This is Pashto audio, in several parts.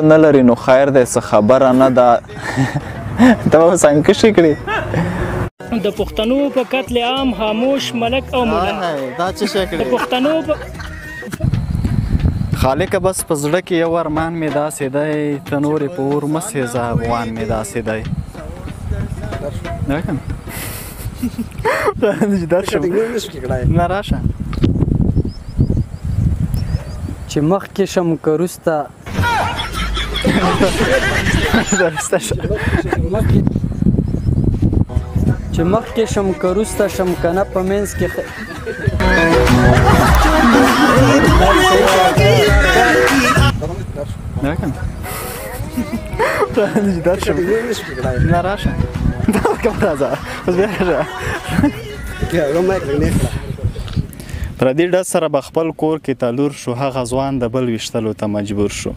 نه لري نو خیر دی څه خبره نه ده ته به اوس انکشې کړې د پښتنو په قتل عام خاموش ملک او ملا دا څه شی کړې د پښتنو په خالقه بس په زړه کې یو ارمان مې داسې دی ته نورې په اور مه سېځه افغان مې داسې دی درشم نه راشه چې مخکې شم که وروسته چې مخکې شم که وروسته شم که نه په منځ کې درشم نه راشه راځه اوس بیا راشه پردي ډز سره به خپل کور کې تلور شو هغه ځوان د بل ویشتلو ته مجبور شو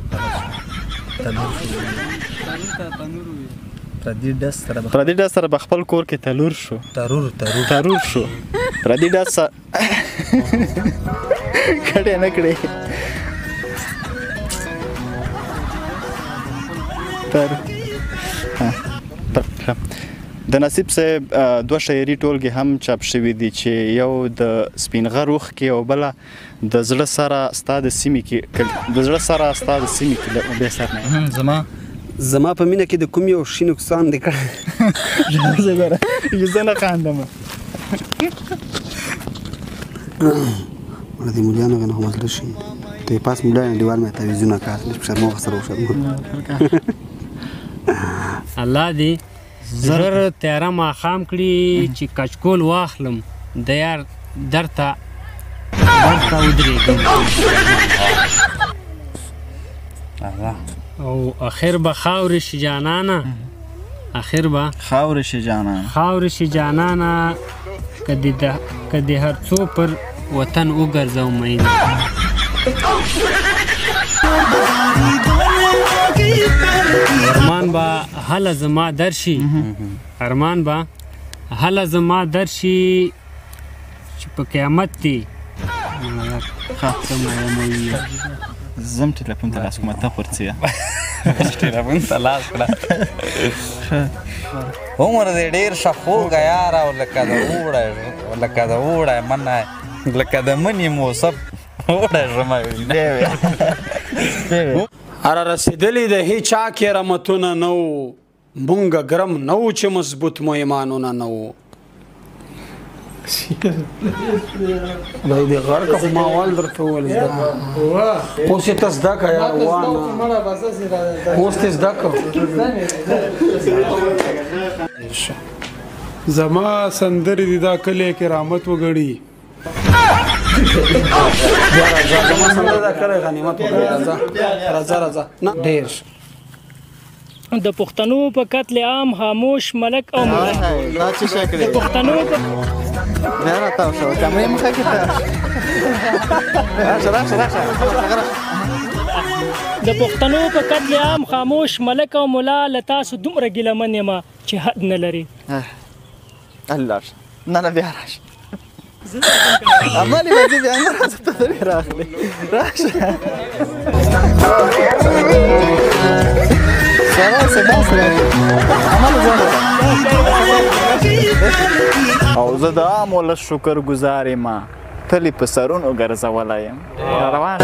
پردي ډز سره به خپل کور کې تلور شو ترور شو پردي ډز سره کړې نه کړې د نصیب صاحب دوه شاعري ټولګې هم چاپ شوي دي چې یو د سپینغر روح کې او بله د زړه سره ستا د سیمې کې بیا سر نه زما په مینه کې د کوم یو شي نقصان دی کړی زه نه خاندم مړه دې مولیانو که نه خو مزله شي ته یې پاس مولیانو دیوال مې تعویضونه کار په شرمو سره وشرمو الله دې زر تیاره ماښام کړي چې کچکول واخلم د یار درته ودرېږم او اخر به خاورې شي جانانه خاورې شي جانانه که د هر څو پر وطن وګرځو مینه ارمان به هله زما درشي چې په قیامت دی زم ټلیفون ته لاس کومه ته خورڅیه ټلیفون ته لاس کړه عمر دې ډېر ښه خوږه یاره او لکه د اوړی منه لکه د مني موسم اوړی ژمی اره رسېدلي د هیچا کې رحمتونه نه وو مونږه ګرم نه وو چې مضبوط مو ایمانونه نه وو خدای دې غر که خو ما اول درته وویل زده اوس یې ته زده که یار اوس دې زده که زما سندرې دي دا کلی کرامت وګړي زما سندره دا کلی غنیمت وګړي راځه نه ډېر د پښتنو په قتل عام خاموش ملک او ملا د پښتنو په قتل عام خاموش ملک او ملا له تاسو دومره ګیلمن یم چې حد نه لري الله نه بیا راشه عملي به دې بیا نه راځه ته دې راغلی راشه او زه د عام ولس شکر ګزار یم تلې په سرونو ګرځولی یم روان